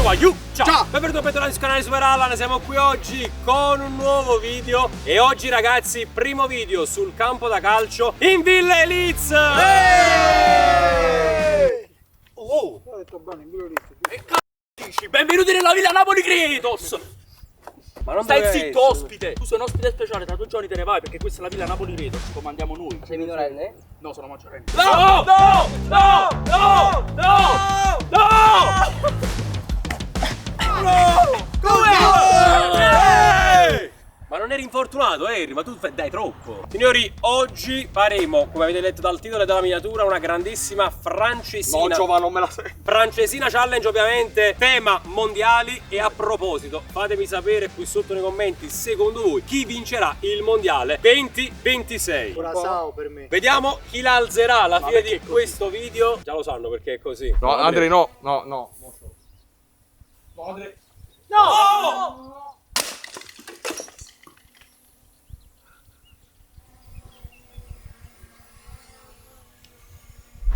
Ciao! Benvenuti a bentornati sul canale Super Allan, siamo qui oggi con un nuovo video. E oggi ragazzi, primo video sul campo da calcio in Villa Eliz! Oh! Ho detto bene, in Villa Eliz. E c***o, benvenuti nella Villa Napoli Cretos! Ma non stai zitto, ospite! Tu sei un ospite speciale, tra 2 giorni te ne vai perché questa è la Villa Napoli Cretos, comandiamo noi. Sei minorenne? No, sono maggiorenne. No! No! No! No! No! No! No! Come? Ma non eri infortunato, Harry, ma tu dai troppo. Signori, oggi faremo, come avete letto dal titolo e dalla miniatura, una grandissima francesina. No, Giova, non me la sei. Francesina challenge, ovviamente, tema mondiali. E a proposito, fatemi sapere qui sotto nei commenti, secondo voi, chi vincerà il mondiale 2026. Curaçao per me. Vediamo chi la alzerà alla fine di questo video. Già lo sanno perché è così. No, Andrei, no, no, no. No, Andrei. No! No!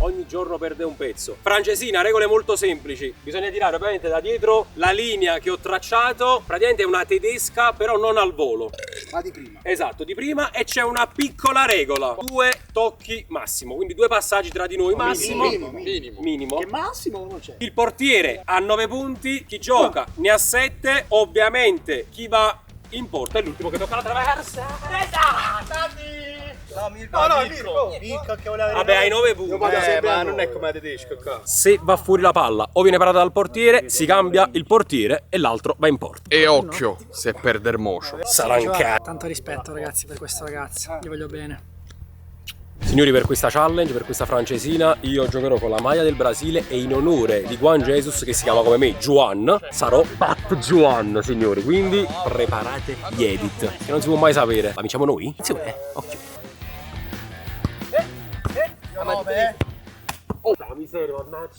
Ogni giorno perde un pezzo. Francesina, regole molto semplici. Bisogna tirare ovviamente da dietro la linea che ho tracciato. Praticamente è una tedesca, però non al volo. Ma di prima. Esatto, di prima. E c'è una piccola regola: 2 tocchi massimo. Quindi 2 passaggi tra di noi massimo. Minimo. Che massimo non c'è. Il portiere ha 9 punti. Chi gioca ne ha 7. Ovviamente chi va in porta è l'ultimo che tocca la traversa. No, Mirko che voleva. Vabbè, hai 9 punti. Ma non è come la tedesca qua. Se va fuori la palla o viene parata dal portiere, si cambia il portiere e l'altro va in porta. E occhio, se perde il mocio. Sarà un cazzo. Tanto rispetto ragazzi per questa ragazza, gli voglio bene. Signori, per questa challenge, per questa francesina, io giocherò con la maglia del Brasile e in onore di Juan Jesus, che si chiama come me Juan, sarò Pat Juan, signori. Quindi preparate gli edit, che non si può mai sapere. Ma vinciamo noi? Insieme, occhio. Oh, la miseria, mannaggia.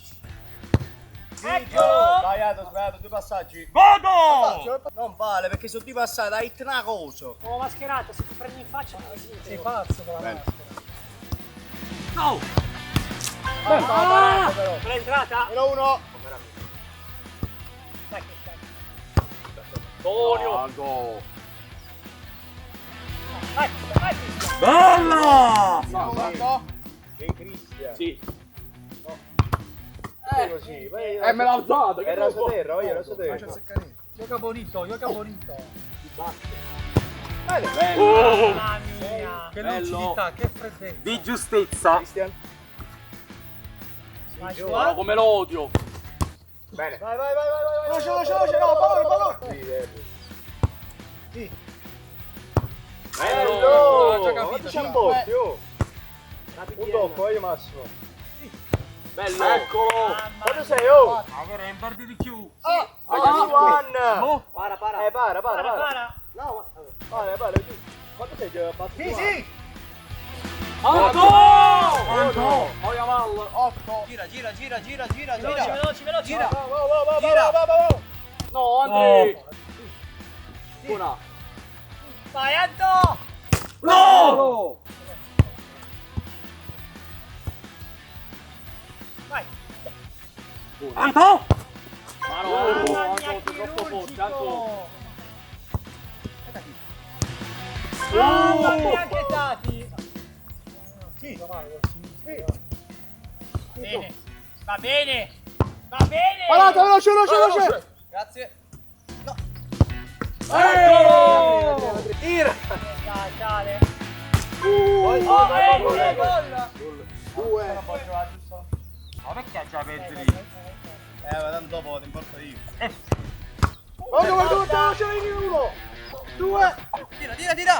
Sbagliato, 2 passaggi. Vado! Non vale perché sono 2 passati, hai una cosa. Oh mascherato, se ti prendi in faccia sei pazzo con la maschera. No! Ah! L'ha entrata? Meno 1. Dai che sta. Tonio! Vai. Bella! No. Che Cristian. Sì. Così. Me l'ha alzata. Era su terra, io ero su terra. Gioca bonito. Bene. Mamma mia. Che lucidità, che freddezza. Di giustezza. Cristian. Vai, Come lo odio. Bene. Vai. Veloce, no, pallone. Sì. Bello! Quanto c'è un doppio? Un doppio, io Massimo. Bello! Eccolo! Quanto sei, oh? Ancora in parte di più. Ah, Para. Para. No, para. Quanto sei, Sì. Quanto? Voglio vallo. 8. Gira. Veloci. Gira. No, Andrei! Una. Vai Anto! No! Vai. Anto! Mamma mia, troppo forte, Anto! Mamma mia, che dati! Sì. Va bene! Parata, veloce. Grazie. No. Tira. Dai, sale! Gol. 2. Ma perché già perdi lì? Ma tanto dopo ti importa io. Guarda, ce l'hai 1. 2. Tira.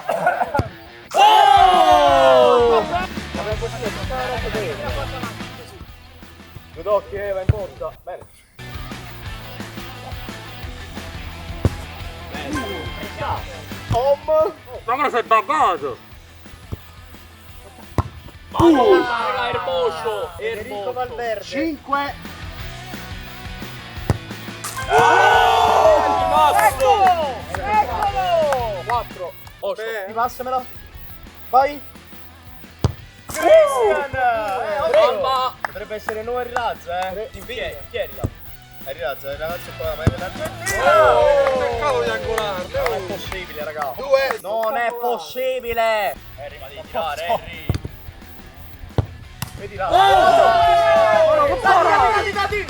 Oh! Due tocchi, va in porta. Bene. Ma come sei buggato? Hermoso! Federico Valverde. 5. Eccolo! 4. Beh. Passamela. Vai. Cristian! Potrebbe essere nuovo rilazzo, Chiedila. Ragazzi, qua ma cercavo di angolare. Non è possibile, raga. 2. Non è possibile. Harry, ma devi tirare, Harry. Vedi là. Dati.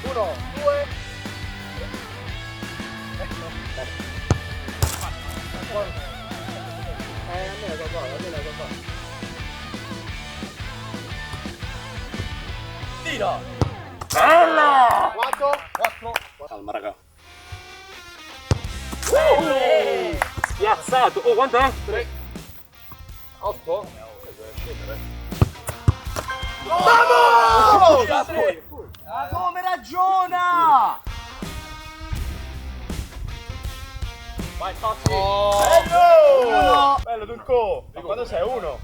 1, 2. Tira. Bella! 4. Calma, raga. Spiazzato. Oh, quant'è? 3. 8. Vamos! Ma come ragiona? Vai, Tozzi. Bello! Bello, Turco. Ma quando sei? 1?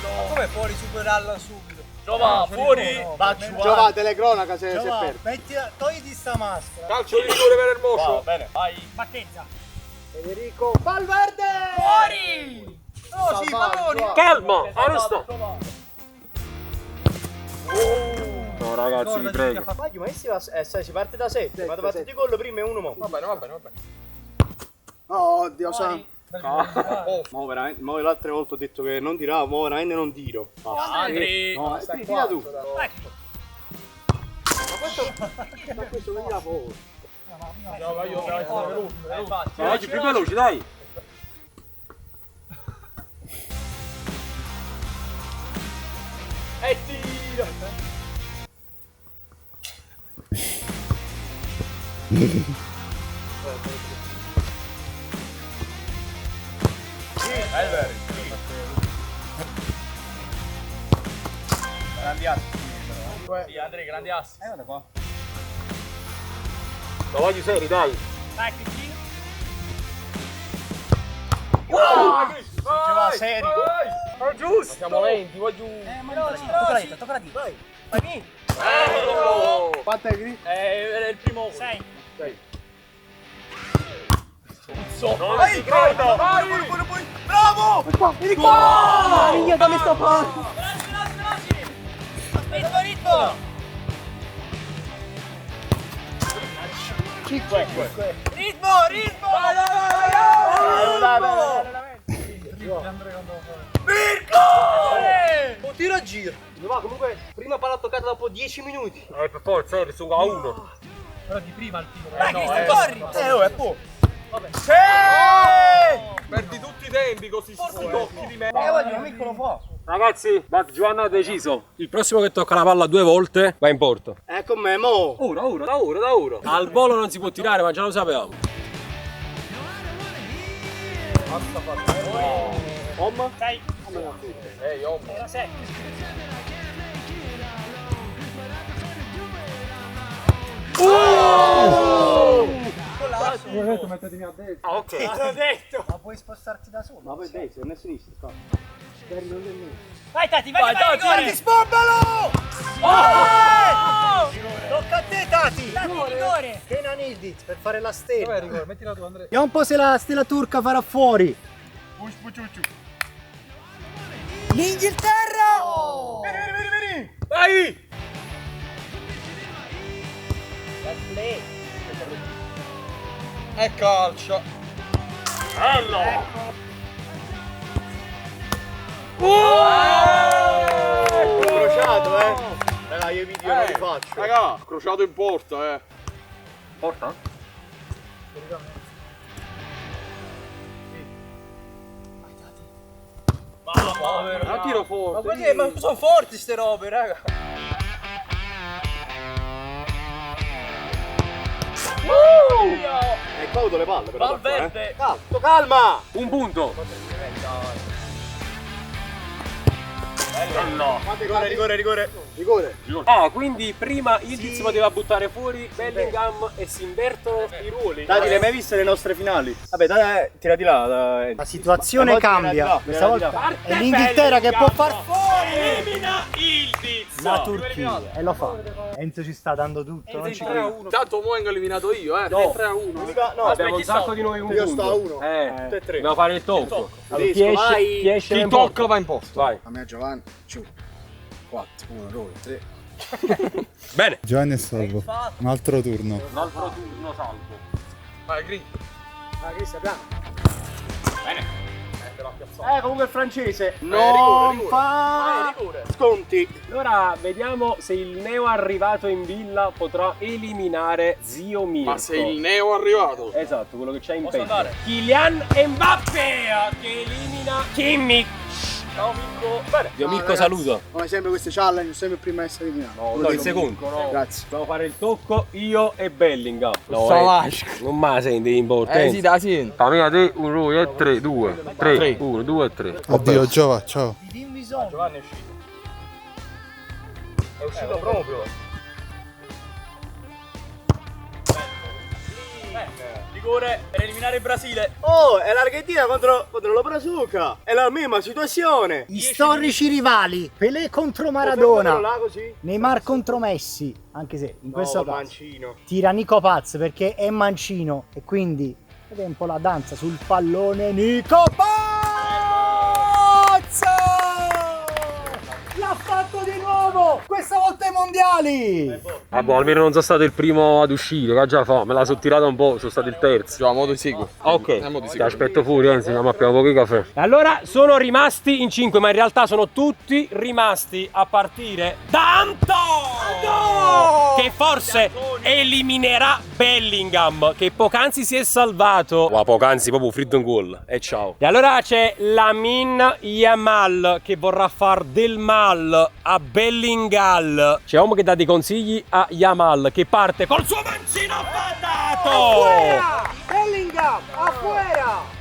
Ma come puoi superarla subito? Giova, fuori! Giova, telecronaca se Giova, togliti sta maschera. Calcio di rigore per il Va Moscio. bene, vai. Battezza. Federico Valverde! Fuori! No, sì, palloni. Calma, arresta. No ragazzi, vi prego. Ma si parte da 7. Ma parte di gol prima e uno mo. Va bene. Oh, Dio santo. Mo veramente, mo l'altra volta ho detto che non tiravo, mo veramente non tiro. Andri. No, tira tu. Ma questo non tira poco. Oggi più veloci, dai. E tira. Grandi assi. Sì, Andrea, grandi assi. Guarda qua. Ma voglio seri, dai. Dai, Cristi. Giova, seri. Ma giusto. Siamo lenti, va giù. Tocca la dita. Vai, vieni. Quanto è Gri? Era il primo. 6. Vai, vai. Bravo! Vieni qua! Minchia, dammi sta palla! Ritmo! Ritmo! Un tiro a giro. Ma comunque, prima palla toccata dopo 10 minuti. Per forza, sono a 1. Però di prima il tiro. Dai, Cristian, corri! È po'. Vabbè. Perdi tutti i tempi così sti tocchi di me. Voglio un piccolo po'. Ragazzi, Giovanna ha deciso. Il prossimo che tocca la palla 2 volte va in porto. Ecco me, mo. Da ora. Al volo non si può tirare, ma già lo sapevamo. Omma? 6. Omma. Era 7. Mettetemi a destra. Ah, ok. L'ho detto! Ma puoi spostarti da solo? Ma poi destra, non è sinistra, qua. Vai, Tati, vai, rigore! Sbombalo! Tocca a te, Tati! Rigore! Kenan Ildiz per fare la stella. rigore, mettila tu, Andrea. Vediamo un po' se la stella turca farà fuori. L'Inghilterra! Vieni! Vai! E calcio. Crociato, Raga, io video non li faccio. Raga, crociato in porta, Porta? La tiro forte. Ma perché? Ma sono forti ste robe, raga. Hai comodo le palle però. Valverde. Calma! Un punto. Rigore. Ah, quindi prima Ildiz poteva buttare fuori Bellingham e si invertono i ruoli. Dai, le hai mai viste le nostre finali? Vabbè, dai, tira di là. La situazione cambia. Questa volta è l'Inghilterra che può far fuori! elimina il tizio. La Turchia. E lo fa. Enzo ci sta dando tutto, non ci credo. Tanto mo vengo eliminato io, No. 3-1. No, Abbiamo un sacco di noi un Io punto. sto a 1. Dobbiamo fare il tocco. Allora, Chi esce Chi tocca va in posto. Vai. A me Giovanni, giù. 4, 1, 2, 3. Bene. Giovanni è salvo. Un altro turno. Un altro turno salvo. Vai, Gri. Ah, Cristian, piano. Bene. Comunque il francese Non rigore. fa Sconti. Allora vediamo se il neo arrivato in villa potrà eliminare zio Mirko. Ma sei il neo arrivato. Esatto, quello che c'ha in peggio. Kylian Mbappé che elimina Kimmich. Ciao Mirko. Bene. Zio Mirko ragazzi, saluto. Come sempre queste challenge, sempre prima a essere eliminato. No, il secondo. Grazie. Dobbiamo fare il tocco io e Bellingham. No, Salash. non me senti importante. Sì, da sì. Fammi te 1, 2, 3, 2. 3, 1, 2, 3. Addio Giova, ciao. dimmi solo. Giovanni è uscito. È uscito proprio. Rigore per eliminare il Brasile. Oh, è l'Argentina contro lo Brazuca. È la misma situazione. Gli storici rivali. Pelé contro Maradona. Là così. Neymar contro Messi. Anche se in questo No, caso mancino. tira Nico Paz perché è mancino. E quindi vede un po' la danza sul pallone. Nico Paz! L'ha fatto di nuovo! Questa volta ai mondiali! Vabbè, almeno non sono stato il primo ad uscire, che già fa, me la sono tirata un po', sono stato il terzo. Già, modo sicuro. Ok, ti aspetto fuori, anzi, andiamo a più pochi caffè. Allora, sono rimasti in 5, ma in realtà sono tutti rimasti a partire da Anto! Che forse eliminerà Bellingham, che poc'anzi si è salvato. Wow, poc'anzi proprio fritto in goal. E ciao. E allora c'è Lamine Yamal che vorrà far del mal a Bellingham. C'è uomo che dà dei consigli a Yamal che parte col suo mancino badato. Bellingham, afuera!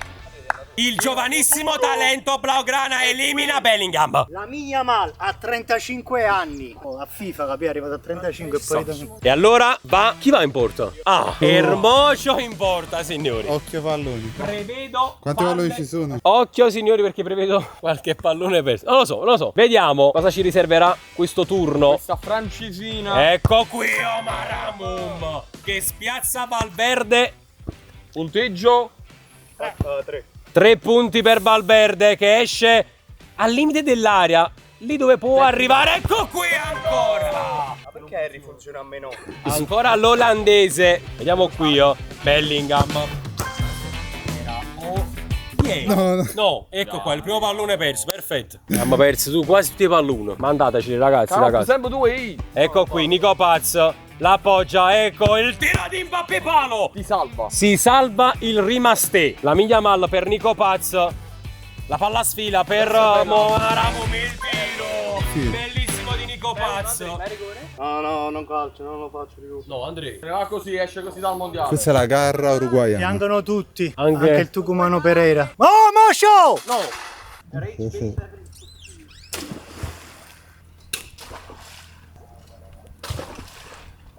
Il giovanissimo talento blaugrana elimina Bellingham. La mia Mal ha 35 anni. Oh, a FIFA capì, è arrivato a 35 e poi E allora va. Chi va in porta? Ah, Ermocio in porta, signori. Occhio palloni. Prevedo. Quanti palloni ci sono? Occhio, signori, perché prevedo qualche pallone perso. Non lo so. Vediamo cosa ci riserverà questo turno. Questa francesina. Ecco qui Omar Amum che spiazza Valverde. Punteggio. 3. 3 punti per Valverde che esce al limite dell'area, lì dove può arrivare. Ecco qui ancora. Ma perché Harry funziona a meno? Ancora l'olandese. Vediamo qui, Bellingham. No, ecco qua, il primo pallone perso, perfetto. Abbiamo perso tu quasi tutti i palloni. Mandateci ragazzi, Sempre 2 Ecco qui, Nico Paz l'appoggia, ecco il tiro di Mbappé palo. Ti salva. Si salva il rimaste. La Yamal per Nico Paz. La palla sfila per Moaramum, il tiro. Sì. Bellissimo di Nico Paz. No, non calcio, non lo faccio più. No, Andrea. Va così, esce così dal mondiale. Questa è la garra uruguayana. piangono tutti. Anche il Tucumano Pereira. Oh, Moscio! No. Sì, sì.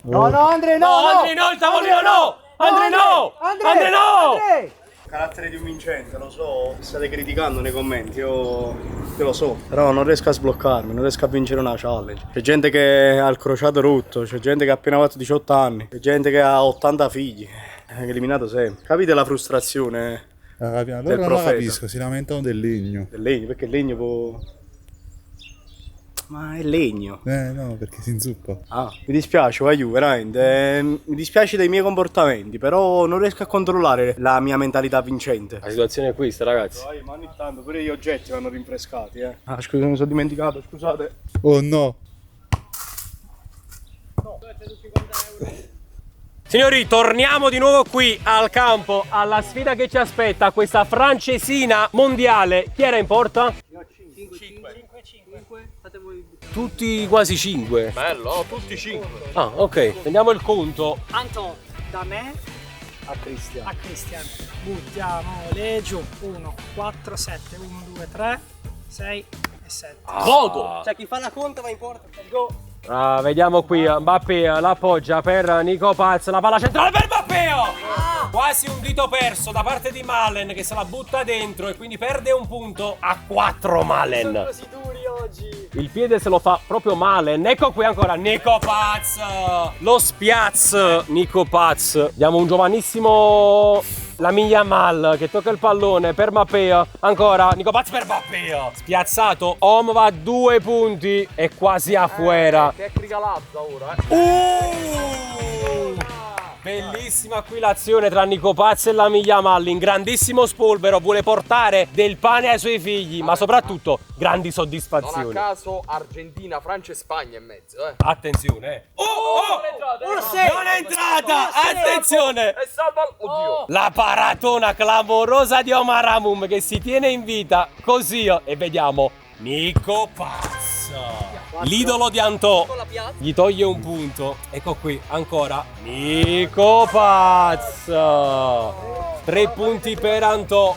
No, Andre, No, Andre no, il tavolino no! Andre no! Andre no! Carattere di un vincente, lo so, state criticando nei commenti, io lo so, però non riesco a sbloccarmi, non riesco a vincere una challenge. C'è gente che ha il crociato rotto, c'è gente che ha appena fatto 18 anni, c'è gente che ha 80 figli, è eliminato sempre. Capite la frustrazione Allora del non la profeta? capisco, si lamentano del legno. Del legno, perché il legno può... Ma è legno. No, perché si inzuppa. Ah, mi dispiace, Vaiu, veramente. Mi dispiace dei miei comportamenti, però non riesco a controllare la mia mentalità vincente. La situazione è questa, ragazzi. Dai, ma ogni tanto pure gli oggetti vanno rinfrescati, eh. Ah, scusa, mi sono dimenticato, scusate. Oh no! Signori, torniamo di nuovo qui al campo, alla sfida che ci aspetta, questa francesina mondiale. Chi era in porta? 5. Tutti quasi 5. Bello, tutti 5. Ah, ok, prendiamo il conto. Anto, da me A Cristian. a Cristian. Buttiamo le giù. 1, 4, 7. 1, 2, 3, 6 e 7. Voto! Cioè chi fa la conta va in porta. Let's go. Vediamo qui, Mbappé l'appoggia per Nico Paz, la palla centrale per Mbappé! Quasi un dito perso da parte di Malen che se la butta dentro e quindi perde un punto a 4 Malen. Così duri, oh. Il piede se lo fa proprio male. Ecco qui ancora Nico Paz. Lo spiaz Nico Paz. Diamo un giovanissimo Lamine Yamal che tocca il pallone per Mbappé. Ancora Nico Paz per Mbappé. Spiazzato. Om va a 2 punti. È quasi a fuera. Tecnica Lazza ora, Bellissima qui l'azione tra Nico Paz e Lamine Yamal. In grandissimo spolvero vuole portare del pane ai suoi figli, ma soprattutto grandi Non soddisfazioni. a caso Argentina, Francia e Spagna in mezzo, Attenzione. Non è entrata. Attenzione. E salva oddio. La paratona clamorosa di Omar Amum che si tiene in vita così. E vediamo Nico Paz. L'idolo di Antò gli toglie un punto. Ecco qui ancora Nico Paz. 3 punti per Antò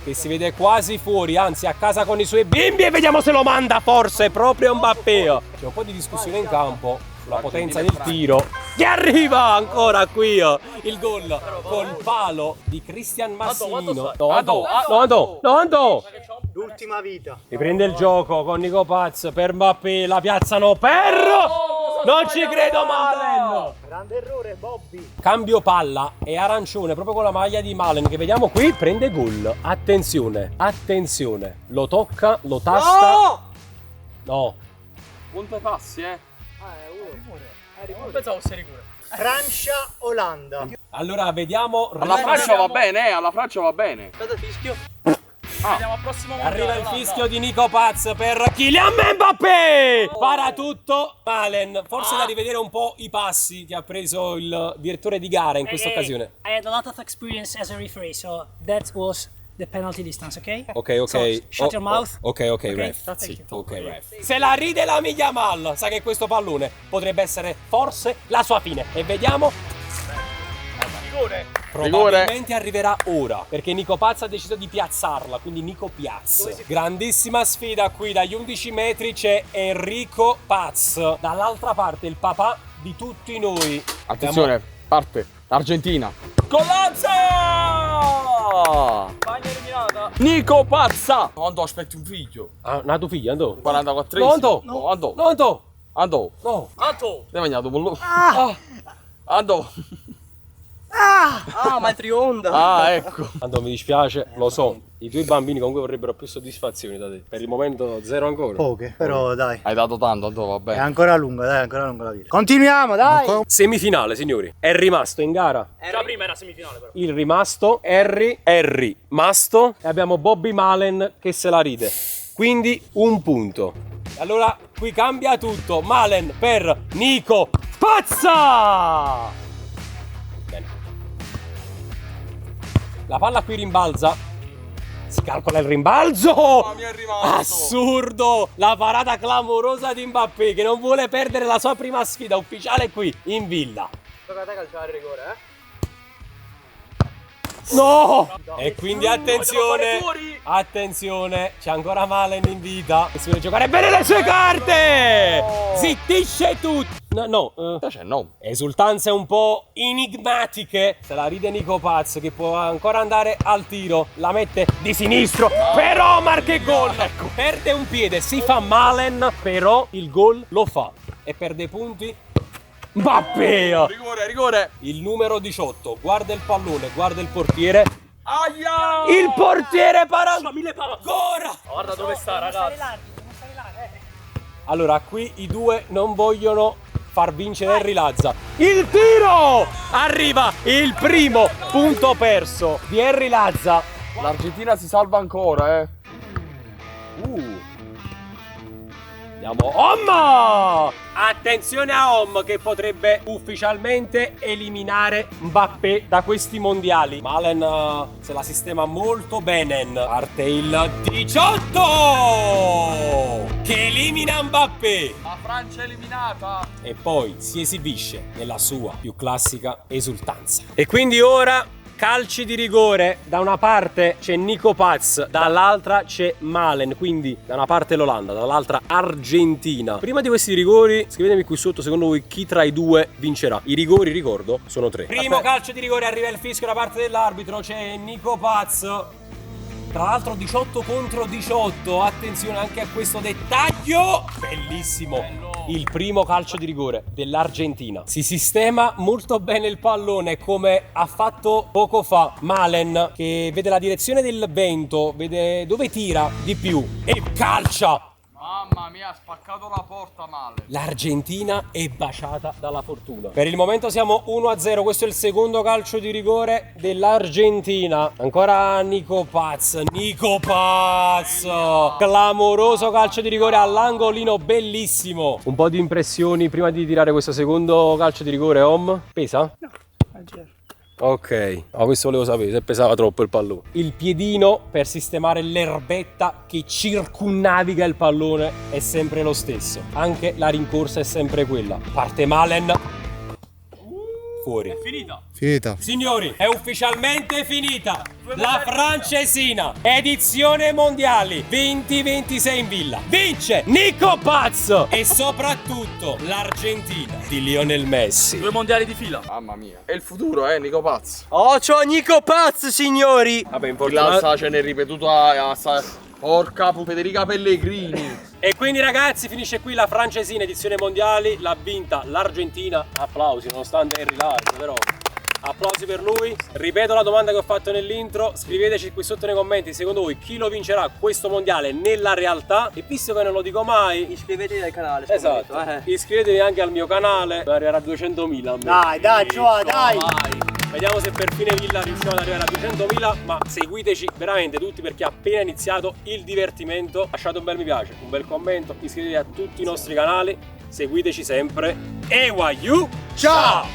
che si vede quasi fuori, anzi a casa con i suoi bimbi, e vediamo se lo manda forse proprio Mbappé. C'è un po' di discussione in campo sulla potenza del tiro. Che arriva ancora qui il gol col palo di Cristian Massimino. No. L'ultima vita. Riprende il gioco con Nico Paz per Mbappé, la piazzano per... Non ci credo, Malen! Grande errore, Bobby. Cambio palla, è arancione proprio con la maglia di Malen che vediamo qui, prende gol. Attenzione, lo tocca, lo tasta. No. Punto ai passi, Pensavo fosse rigore. Francia-Olanda. Allora vediamo. Alla Francia va bene, alla Francia va bene. Aspetta, fischio. Vediamo al prossimo Arriva il fischio di Nico Paz per Kylian Mbappé. Para tutto Malen. Forse da rivedere un po' i passi che ha preso il direttore di gara in questa occasione. I had a lot of experience as a referee, so that was the penalty distance, okay? Ok. So, shut your mouth. Ok, ref. Thank Zitto, you. ok, ref. Se la ride la Yamal, sa che questo pallone potrebbe essere forse la sua fine. E vediamo. Probabilmente arriverà ora, perché Nico Paz ha deciso di piazzarla, quindi Nico Piaz. Grandissima sfida qui, dagli 11 metri c'è Enrico Paz. Dall'altra parte il papà di tutti noi. Attenzione, parte Argentina. Colazza! Spagna eliminata. Nico Pazza! Andò, aspetti un figlio. Ah, nato figlio, andò. 44. No, andò. No, andò. No, andò. Andò. No. Anto. Ne mangiato pollo. Andò. Ah, ma è trionda. Ah, ecco. Andò, mi dispiace, lo so. I tuoi bambini comunque vorrebbero più soddisfazioni da te. Per il momento zero ancora. Poche, però dai. Hai dato tanto, andò, va È bene. ancora lunga, dai, ancora lunga la vita. Continuiamo, dai. Semifinale, signori. È rimasto in gara Già prima era semifinale però. il rimasto Harry Masto e abbiamo Bobby Malen che se la ride. Quindi un punto. Allora qui cambia tutto. Malen per Nico Pazza. Bene. La palla qui rimbalza. Si calcola il rimbalzo. mi è rimasto. Assurdo. La parata clamorosa di Mbappé che non vuole perdere la sua prima sfida ufficiale qui in villa. Tocca a te calciare il rigore, No! E quindi attenzione, fuori. attenzione, c'è ancora Malen in vita e si vuole giocare bene le sue carte! Zittisce tutto! No, C'è no. esultanze un po' enigmatiche. Se la ride Nico Paz che può ancora andare al tiro, la mette di sinistro, però Omar che gol! Ecco, perde un piede, si fa Malen, però il gol lo fa e perde punti. Mbappé! Rigore. Il numero 18, guarda il pallone, guarda il portiere. Aia! Il portiere para ancora! Guarda dove sta, ragazzi. Allora, qui i due non vogliono far vincere Harry Lazza. Il tiro! Arriva il primo punto perso di Harry Lazza. L'Argentina si salva ancora, Andiamo Om! Attenzione a Om che potrebbe ufficialmente eliminare Mbappé da questi mondiali. Malen se la sistema molto bene. Parte il 18 che elimina Mbappé. La Francia è eliminata. E poi si esibisce nella sua più classica esultanza. E quindi ora calci di rigore, da una parte c'è Nico Paz, dall'altra c'è Malen, quindi da una parte l'Olanda, dall'altra Argentina. Prima di questi rigori, scrivetemi qui sotto secondo voi chi tra i due vincerà. I rigori, ricordo, sono 3. Primo calcio di rigore, arriva il fischio da parte dell'arbitro, c'è Nico Paz Tra l'altro 18 contro 18, attenzione anche a questo dettaglio. Bellissimo. Il primo calcio di rigore dell'Argentina. Si sistema molto bene il pallone come ha fatto poco fa Malen, che vede la direzione del vento, vede dove tira di più e calcia. Mamma mia, ha spaccato la porta male. L'Argentina è baciata dalla fortuna. Per il momento siamo 1-0, questo è il secondo calcio di rigore dell'Argentina. Ancora Nico Paz, clamoroso calcio di rigore all'angolino, bellissimo. Un po' di impressioni prima di tirare questo secondo calcio di rigore, Om? Pesa? No, leggero. Ok, questo volevo sapere se pesava troppo il pallone. Il piedino per sistemare l'erbetta che circunnaviga il pallone è sempre lo stesso. Anche la rincorsa è sempre quella. Parte Malen. Fuori. Finita. Finita. Signori, è ufficialmente finita la francesina edizione mondiali 2026 in villa. Vince Nico Paz e soprattutto l'Argentina di Lionel Messi. 2 mondiali di fila. Mamma mia. È il futuro, Nico Paz. Oh, c'ho Nico Paz, signori. Vabbè, L'alza ce n'è ripetuta porca Federica Pellegrini. E quindi ragazzi finisce qui la francesina edizione mondiali, l'ha vinta l'Argentina. Applausi nonostante Henry Live, però applausi per lui. Ripeto la domanda che ho fatto nell'intro, scriveteci qui sotto nei commenti secondo voi chi lo vincerà questo mondiale nella realtà. E visto che non lo dico mai, Iscrivetevi al canale. esatto, iscrivetevi anche al mio canale, arriverà a 200.000. Dai, Gioa, dai. Vediamo se per fine villa riusciamo ad arrivare a 200.000, ma seguiteci veramente tutti perché è appena iniziato il divertimento. Lasciate un bel mi piace, un bel commento, iscrivetevi a tutti i nostri canali, seguiteci sempre. E Ciao!